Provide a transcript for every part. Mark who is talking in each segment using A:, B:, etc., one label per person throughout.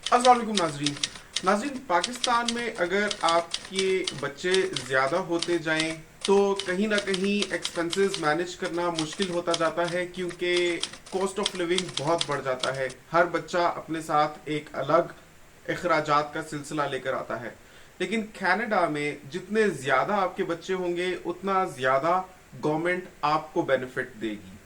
A: अस्सलाम वालेकुम नाजरीन, पाकिस्तान में अगर आपके बच्चे ज़्यादा होते जाएं तो कहीं ना कहीं एक्सपेंसेस मैनेज करना मुश्किल होता जाता है, क्योंकि कॉस्ट ऑफ लिविंग बहुत बढ़ जाता है। हर बच्चा अपने साथ एक अलग अखराजात का सिलसिला लेकर आता है। लेकिन कनाडा में जितने ज़्यादा आपके बच्चे होंगे उतना ज़्यादा गवर्नमेंट आपको बेनिफिट देगी।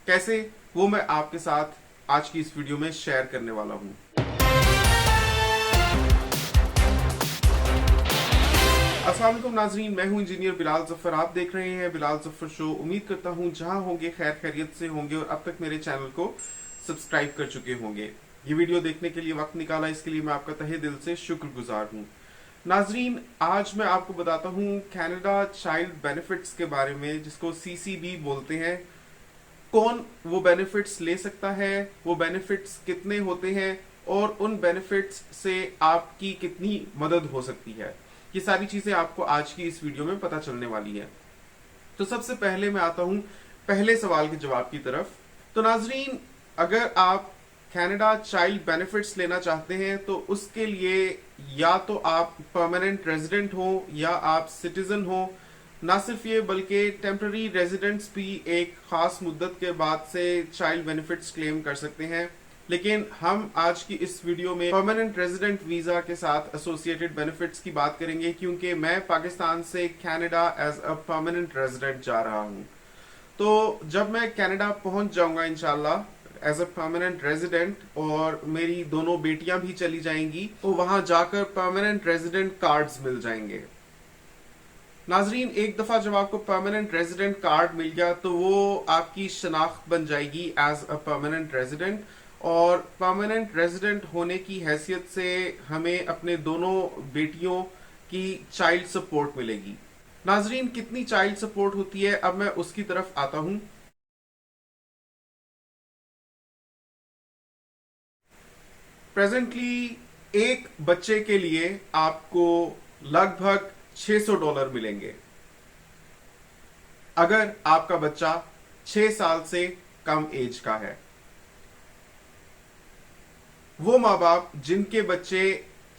A: कैसे, वो मैं आपके साथ आज की इस वीडियो में शेयर करने वाला हूँ। अस्सलाम वालेकुम नाजरीन, मैं हूं इंजीनियर बिलाल जफर। आप देख रहे हैं बिलाल जफर शो। उम्मीद करता हूं जहां होंगे खैर खैरियत से होंगे और अब तक मेरे चैनल को सब्सक्राइब कर चुके होंगे। ये वीडियो देखने के लिए वक्त निकाला, इसके लिए मैं आपका तहे दिल से शुक्रगुजार हूं। नाजरीन, आज मैं आपको बताता हूं कनाडा चाइल्ड बेनिफिट्स के बारे में, जिसको सीसीबी बोलते हैं। कौन वो बेनिफिट्स ले सकता है, वो बेनिफिट्स कितने होते हैं और उन बेनिफिट्स से आपकी कितनी मदद हो सकती है। ये सारी चीजें आपको आज की इस वीडियो में पता चलने वाली है। तो सबसे पहले मैं आता हूं पहले सवाल के जवाब की तरफ। तो नाजरीन, अगर आप कनाडा चाइल्ड बेनिफिट्स लेना चाहते हैं तो उसके लिए या तो आप परमानेंट रेजिडेंट हो या आप सिटीजन हो। ना सिर्फ ये बल्कि टेम्पररी रेजिडेंट्स भी एक खास मुद्दत के बाद से चाइल्ड बेनिफिट्स क्लेम कर सकते हैं। लेकिन हम आज की इस वीडियो में परमानेंट रेजिडेंट वीजा के साथ एसोसिएटेड बेनिफिट्स की बात करेंगे, क्योंकि मैं पाकिस्तान से Canada as a permanent resident जा रहा हूं। तो जब मैं कनाडा पहुंच जाऊंगा इंशाल्लाह एज अ परमानेंट रेजिडेंट, और मेरी दोनों बेटियां भी चली जाएंगी, तो वहां जाकर परमानेंट रेजिडेंट कार्ड्स मिल जाएंगे। नाजरीन, एक दफा जब आपको परमानेंट रेजिडेंट कार्ड मिल गया तो वो आपकी शनाख्त बन जाएगी एज अ परमानेंट रेजिडेंट, और परमानेंट रेजिडेंट होने की हैसियत से हमें अपने दोनों बेटियों की चाइल्ड सपोर्ट मिलेगी। नाजरीन, कितनी चाइल्ड सपोर्ट होती है, अब मैं उसकी तरफ आता हूं। प्रेजेंटली एक बच्चे के लिए आपको लगभग $600 मिलेंगे अगर आपका बच्चा 6 साल से कम एज का है। वो माँ बाप जिनके बच्चे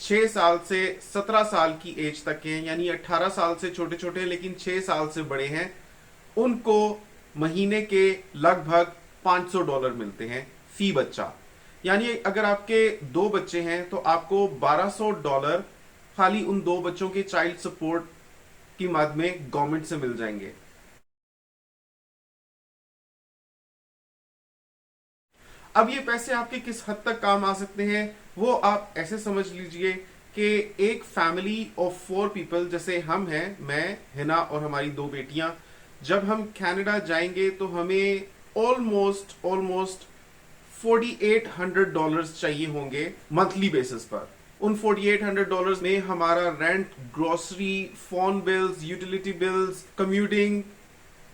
A: 6 साल से 17 साल की एज तक के हैं, यानी 18 साल से छोटे छोटे लेकिन 6 साल से बड़े हैं, उनको महीने के लगभग $500 मिलते हैं फी बच्चा। यानी अगर आपके 2 बच्चे हैं तो आपको $1200 खाली उन 2 बच्चों के चाइल्ड सपोर्ट की मद में गवर्नमेंट से मिल जाएंगे। अब ये पैसे आपके किस हद तक काम आ सकते हैं, वो आप ऐसे समझ लीजिए कि एक फैमिली ऑफ 4 पीपल, जैसे हम हैं, मैं, हिना और हमारी 2 बेटियां, जब हम कनाडा जाएंगे तो हमें ऑलमोस्ट $4,800 चाहिए होंगे मंथली बेसिस पर। उन $4,800 में हमारा rent, grocery, phone bills, utility bills, commuting,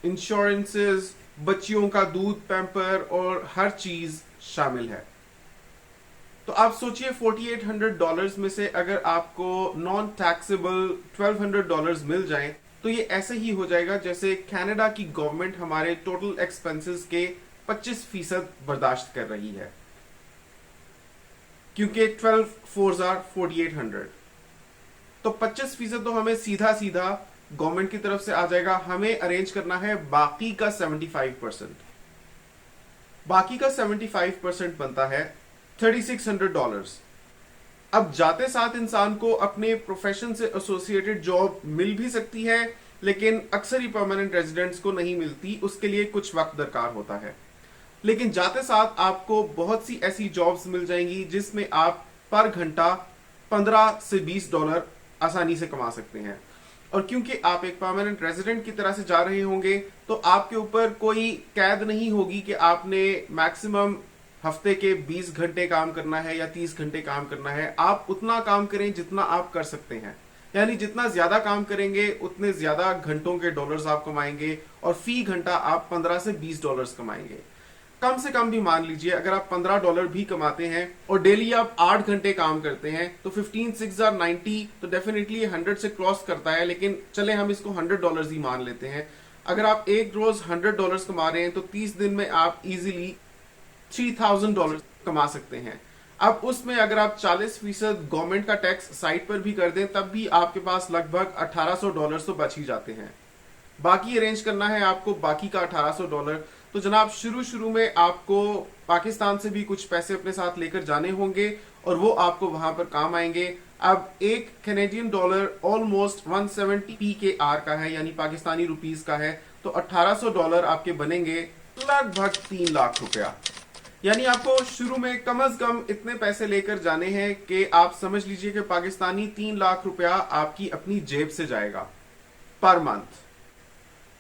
A: insurances, बच्चियों का दूध, पैम्पर और हर चीज शामिल है। तो आप सोचिए $4,800 में से अगर आपको नॉन टैक्सेबल $1,200 मिल जाए तो ये ऐसे ही हो जाएगा जैसे कनाडा की गवर्नमेंट हमारे टोटल एक्सपेंसेस के 25% बर्दाश्त कर रही है, क्योंकि 12 4 $4,800। तो 25% तो हमें सीधा सीधा गवर्नमेंट की तरफ से आ जाएगा। हमें अरेंज करना है बाकी का 75%। बाकी का 75% बनता है $3,600। अब जाते साथ इंसान को अपने प्रोफेशन से एसोसिएटेड जॉब मिल भी सकती है, लेकिन अक्सर ही परमानेंट रेजिडेंट्स को नहीं मिलती, उसके लिए कुछ वक्त दरकार होता है। लेकिन जाते साथ आपको बहुत सी ऐसी जॉब्स मिल जाएंगी जिसमें आप पर घंटा $15 से $20 आसानी से कमा सकते हैं। और क्योंकि आप एक परमानेंट रेजिडेंट की तरह से जा रहे होंगे तो आपके ऊपर कोई कैद नहीं होगी कि आपने मैक्सिमम हफ्ते के 20 घंटे काम करना है या 30 घंटे काम करना है। आप उतना काम करें जितना आप कर सकते हैं, यानी जितना ज्यादा काम करेंगे उतने ज्यादा घंटों के डॉलर्स आप कमाएंगे, और फी घंटा आप $15 से $20 कमाएंगे। कम से कम भी मान लीजिए अगर आप $15 भी कमाते हैं और डेली आप 8 घंटे काम करते हैं तो 15 6 90, तो डेफिनेटली 100 से क्रॉस करता है, लेकिन चले हम इसको $100 ही मान लेते हैं। अगर आप एक रोज $100 कमा रहे हैं तो 30 दिन में आप इजीली $3,000 कमा सकते हैं। अब उसमें अगर आप 40% गवर्नमेंट का टैक्स साइड पर भी कर दें तब भी आपके पास लगभग $1800 तो बच ही जाते हैं। बाकी अरेंज करना है आपको बाकी का $1800। तो जनाब शुरू शुरू में आपको पाकिस्तान से भी कुछ पैसे अपने साथ लेकर जाने होंगे और वो आपको वहां पर काम आएंगे। अब एक कैनेडियन डॉलर ऑलमोस्ट 170 PKR का है, यानी पाकिस्तानी रुपीस का है। तो $1800 आपके बनेंगे लगभग 3 लाख रुपया। यानी आपको शुरू में कम से कम इतने पैसे लेकर जाने हैं कि आप समझ लीजिए कि पाकिस्तानी 3 लाख रुपया आपकी अपनी जेब से जाएगा पर मंथ।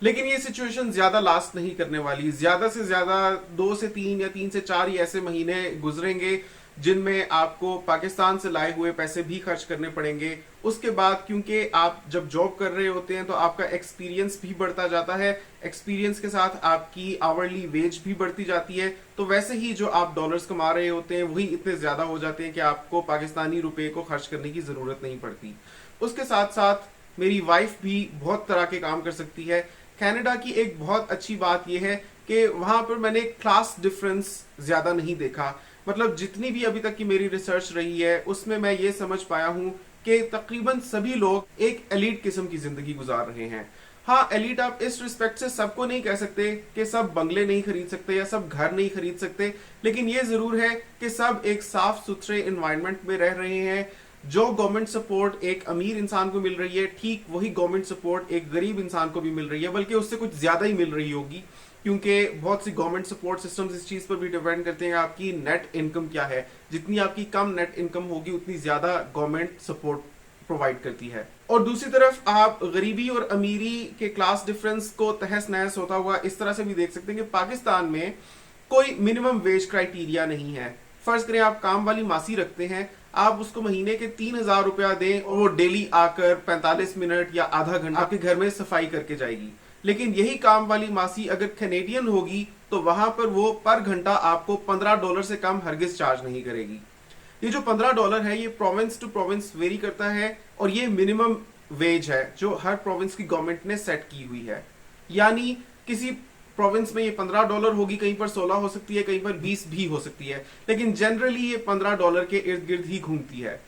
A: लेकिन ये सिचुएशन ज्यादा लास्ट नहीं करने वाली। ज्यादा से ज्यादा 2 से 3 या 3 से 4 ही ऐसे महीने गुजरेंगे जिनमें आपको पाकिस्तान से लाए हुए पैसे भी खर्च करने पड़ेंगे। उसके बाद क्योंकि आप जब जॉब कर रहे होते हैं तो आपका एक्सपीरियंस भी बढ़ता जाता है, एक्सपीरियंस के साथ आपकी आवरली वेज भी बढ़ती जाती है। तो वैसे ही जो आप डॉलर्स कमा रहे होते हैं वही इतने ज्यादा हो जाते हैं कि आपको पाकिस्तानी रुपए को खर्च करने की जरूरत नहीं पड़ती। उसके साथ साथ मेरी वाइफ भी बहुत तरह के काम कर सकती है। कनाडा की एक बहुत अच्छी बात यह है कि वहां पर मैंने क्लास डिफरेंस ज्यादा नहीं देखा। मतलब जितनी भी अभी तक की मेरी रिसर्च रही है उसमें मैं ये समझ पाया हूं कि तकरीबन सभी लोग एक एलीट किस्म की जिंदगी गुजार रहे हैं। हाँ, एलीट आप इस रिस्पेक्ट से सबको नहीं कह सकते कि सब बंगले नहीं खरीद सकते या सब घर नहीं खरीद सकते, लेकिन ये जरूर है कि सब एक साफ सुथरे एनवायरनमेंट में रह रहे हैं। जो गवर्नमेंट सपोर्ट एक अमीर इंसान को मिल रही है, ठीक वही गवर्नमेंट सपोर्ट एक गरीब इंसान को भी मिल रही है, बल्कि उससे कुछ ज्यादा ही मिल रही होगी। क्योंकि बहुत सी गवर्नमेंट सपोर्ट सिस्टम्स इस चीज पर भी डिपेंड करते हैं आपकी नेट इनकम क्या है। जितनी आपकी कम नेट इनकम होगी उतनी ज्यादा गवर्नमेंट सपोर्ट प्रोवाइड करती है। और दूसरी तरफ आप गरीबी और अमीरी के क्लास डिफरेंस को तहस नहस होता हुआ इस तरह से भी देख सकते हैं कि पाकिस्तान में कोई मिनिमम वेज क्राइटेरिया नहीं है। फर्ज करें आप काम वाली मासी रखते हैं, आप उसको महीने के 3000 रुपया दें और वो डेली आकर 45 मिनट या आधा घंटा आपके घर में सफाई करके जाएगी। लेकिन यही काम वाली मासी अगर कैनेडियन होगी तो वहां पर वो पर घंटा आपको $15 से कम हरगिज चार्ज नहीं करेगी। ये जो $15 है ये प्रोविंस टू प्रोविंस वेरी करता है और ये मिनिमम वेज है जो हर प्रोविंस की गवर्नमेंट ने सेट की हुई है। यानी किसी प्रोविंस में ये $15 होगी, कहीं पर 16 हो सकती है, कहीं पर 20 भी हो सकती है, लेकिन जनरली ये $15 के इर्द गिर्द ही घूमती है।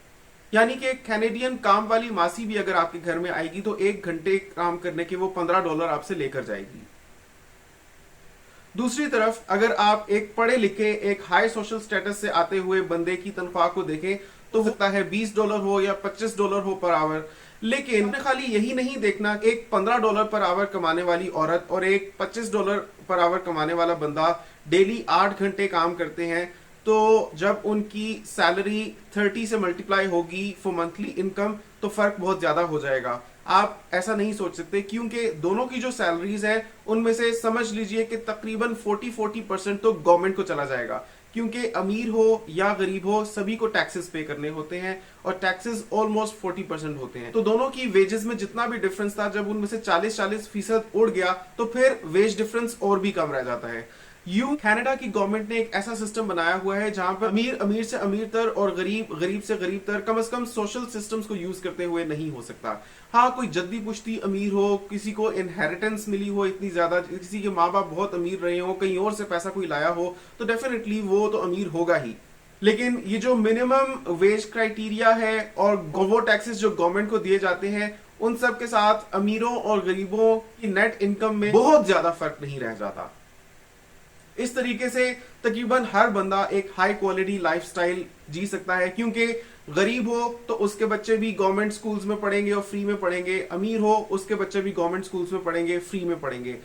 A: यानी कि कैनेडियन काम वाली मासी भी अगर आपके घर में आएगी तो 1 घंटे काम करने के वो $15 आपसे लेकर जाएगी। दूसरी तरफ अगर आप एक पढ़े लिखे एक हाई सोशल स्टेटस से आते हुए बंदे की तनख्वाह को देखें तो सकता है $20 हो या $25 हो पर आवर, लेकिन खाली यही नहीं देखना। एक $15 पर आवर कमाने वाली औरत और एक $25 पर आवर कमाने वाला बंदा डेली 8 घंटे काम करते हैं, तो जब उनकी सैलरी 30 से मल्टीप्लाई होगी फॉर मंथली इनकम तो फर्क बहुत ज्यादा हो जाएगा। आप ऐसा नहीं सोच सकते क्योंकि दोनों की जो सैलरीज है उनमें से समझ लीजिए कि तकरीबन 40% तो गवर्नमेंट को चला जाएगा, क्योंकि अमीर हो या गरीब हो सभी को टैक्सेस पे करने होते हैं और टैक्सेस ऑलमोस्ट 40% होते हैं। तो दोनों की वेजेस में जितना भी डिफरेंस था जब उनमें से 40% उड़ गया तो फिर वेज डिफरेंस और भी कम रह जाता है। कनाडा की गवर्नमेंट ने एक ऐसा सिस्टम बनाया हुआ है जहां पर अमीर अमीर से अमीर तर और गरीब गरीब से गरीब तर कम से कम सोशल सिस्टम्स को यूज करते हुए नहीं हो सकता। हाँ, कोई जद्दी पुश्ती अमीर हो, किसी को इनहेरिटेंस मिली हो इतनी ज्यादा, किसी के माँ बाप बहुत अमीर रहे हो, कहीं और से पैसा कोई लाया हो, तो डेफिनेटली वो तो अमीर होगा ही। लेकिन ये जो मिनिमम वेज क्राइटेरिया है और वो टैक्सेस जो गवर्नमेंट को दिए जाते हैं उन सब के साथ अमीरों और गरीबों की नेट इनकम में बहुत ज्यादा फर्क नहीं रह जाता। इस तरीके से तकरीबन हर बंदा एक हाई क्वालिटी लाइफस्टाइल जी सकता है, क्योंकि गरीब हो तो उसके बच्चे भी गवर्नमेंट स्कूल्स में पढ़ेंगे और फ्री में पढ़ेंगे, अमीर हो उसके बच्चे भी गवर्नमेंट स्कूल्स में पढ़ेंगे, फ्री में पढ़ेंगे।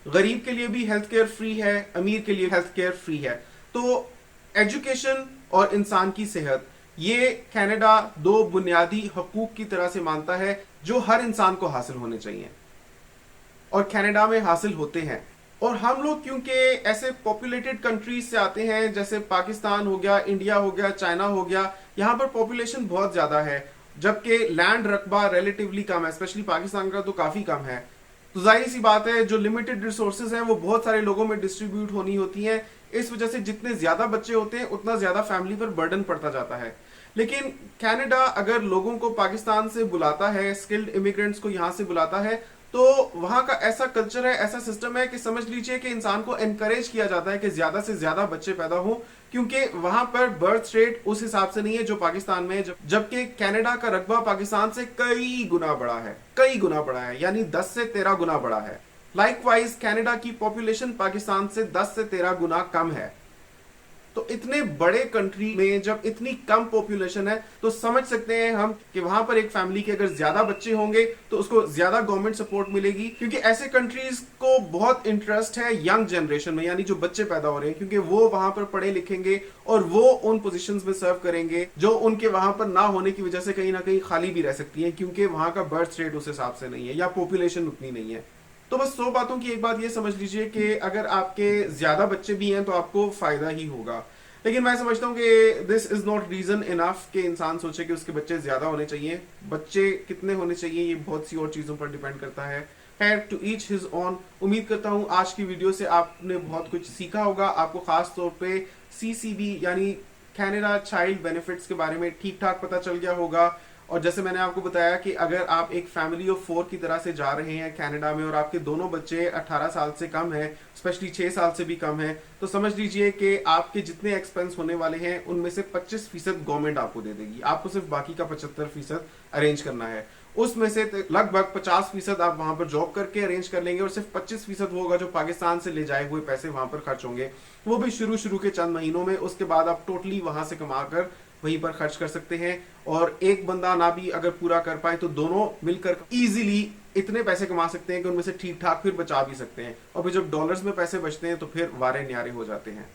A: गरीब के लिए भी हेल्थ केयर फ्री है, अमीर के लिए हेल्थ केयर फ्री है। तो एजुकेशन और इंसान की सेहत, ये कनाडा 2 बुनियादी हकूक की तरह से मानता है जो हर इंसान को हासिल होने चाहिए और कनाडा में हासिल होते हैं। और हम लोग क्योंकि ऐसे पॉपुलेटेड कंट्रीज से आते हैं जैसे पाकिस्तान हो गया, इंडिया हो गया, चाइना हो गया, यहाँ पर पॉपुलेशन बहुत ज्यादा है जबकि लैंड रकबा रिलेटिवली कम है, स्पेशली पाकिस्तान का तो काफी कम है। तो जाहिर सी बात है जो लिमिटेड रिसोर्सेज हैं वो बहुत सारे लोगों में डिस्ट्रीब्यूट होनी होती हैं। इस वजह से जितने ज्यादा बच्चे होते हैं उतना ज्यादा फैमिली पर बर्डन पड़ता जाता है। लेकिन कनाडा अगर लोगों को पाकिस्तान से बुलाता है, स्किल्ड इमिग्रेंट्स को यहाँ से बुलाता है, तो वहां का ऐसा कल्चर है, ऐसा सिस्टम है कि समझ लीजिए कि इंसान को एनकरेज किया जाता है कि ज्यादा से ज्यादा बच्चे पैदा हो, क्योंकि वहां पर बर्थ रेट उस हिसाब से नहीं है जो पाकिस्तान में है, जबकि कनाडा का रकबा पाकिस्तान से कई गुना बड़ा है, कई गुना बड़ा है, यानी 10 से 13 गुना बड़ा है। लाइकवाइज कनाडा की पॉपुलेशन पाकिस्तान से 10 से 13 गुना कम है। तो इतने बड़े कंट्री में जब इतनी कम पॉपुलेशन है तो समझ सकते हैं हम कि वहां पर एक फैमिली के अगर ज्यादा बच्चे होंगे तो उसको ज्यादा गवर्नमेंट सपोर्ट मिलेगी, क्योंकि ऐसे कंट्रीज को बहुत इंटरेस्ट है यंग जनरेशन में, यानी जो बच्चे पैदा हो रहे हैं, क्योंकि वो वहां पर पढ़े लिखेंगे और वो उन पोजीशंस में सर्व करेंगे जो उनके वहां पर ना होने की वजह से कहीं ना कहीं खाली भी रह सकती है, क्योंकि वहां का बर्थ रेट उस हिसाब से नहीं है या पॉपुलेशन उतनी नहीं है। तो बस 100 बातों की एक बात ये समझ लीजिए कि अगर आपके ज्यादा बच्चे भी हैं तो आपको फायदा ही होगा। लेकिन मैं समझता हूं कि this is not reason enough कि इंसान सोचे कि उसके बच्चे ज्यादा होने चाहिए। बच्चे कितने होने चाहिए ये बहुत सी और चीजों पर डिपेंड करता है। खैर, टू ईच हिज ऑन। उम्मीद करता हूं आज की वीडियो से आपने बहुत कुछ सीखा होगा। आपको खास तौर पे CCB यानी कैनेडा चाइल्ड बेनिफिट्स के बारे में ठीक ठाक पता चल गया होगा। और जैसे मैंने आपको बताया कि अगर आप एक फैमिली ऑफ 4 की तरह से जा रहे हैं कनाडा में और आपके दोनों बच्चे 18 साल से कम हैं, स्पेशली 6 साल से भी कम हैं, तो समझ लीजिए कि आपके जितने एक्सपेंस होने वाले हैं उनमें से 25% गवर्नमेंट आपको दे देगी। आपको सिर्फ बाकी का 75% अरेंज करना है। उसमें से लगभग 50% आप वहां पर जॉब करके अरेंज कर लेंगे और सिर्फ 25% होगा जो पाकिस्तान से ले जाए हुए पैसे वहां पर खर्च होंगे, वो भी शुरू के चंद महीनों में। उसके बाद आप टोटली वहां से कमाकर वहीं पर खर्च कर सकते हैं। और एक बंदा ना भी अगर पूरा कर पाए तो दोनों मिलकर इजीली इतने पैसे कमा सकते हैं कि उनमें से ठीक ठाक फिर बचा भी सकते हैं। और फिर जब डॉलर्स में पैसे बचते हैं तो फिर वारे न्यारे हो जाते हैं।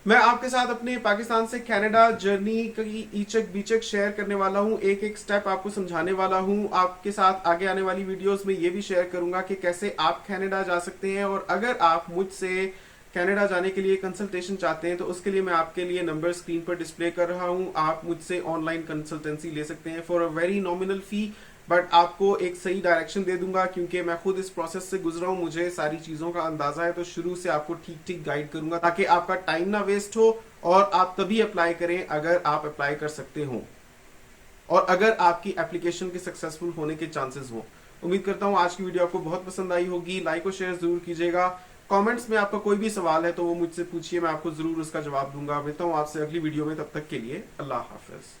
A: मैं आपके साथ अपने पाकिस्तान से कनाडा जर्नी की ईचक बीचक शेयर करने वाला हूं, एक एक स्टेप आपको समझाने वाला हूं। आपके साथ आगे आने वाली वीडियोस में ये भी शेयर करूंगा कि कैसे आप कनाडा जा सकते हैं। और अगर आप मुझसे कनाडा जाने के लिए कंसल्टेशन चाहते हैं तो उसके लिए मैं आपके लिए नंबर स्क्रीन पर डिस्प्ले कर रहा हूं। आप मुझसे ऑनलाइन कंसल्टेंसी ले सकते हैं for a very nominal fee, but आपको एक सही डायरेक्शन दे दूंगा क्योंकि मैं खुद इस प्रोसेस से गुजरा हूं, मुझे सारी चीजों का अंदाजा है। तो शुरू से आपको ठीक गाइड करूंगा ताकि आपका टाइम ना वेस्ट हो और आप तभी अप्लाई करें अगर आप अप्लाई कर सकते हो और अगर आपकी एप्लीकेशन के सक्सेसफुल होने के चांसेस हो। उम्मीद करता हूं आज की वीडियो आपको बहुत पसंद आई होगी। लाइक और शेयर जरूर कीजिएगा। कमेंट्स में आपका कोई भी सवाल है तो वो मुझसे पूछिए, मैं आपको जरूर उसका जवाब दूंगा। मिलता हूं आपसे अगली वीडियो में, तब तक के लिए अल्लाह हाफिज।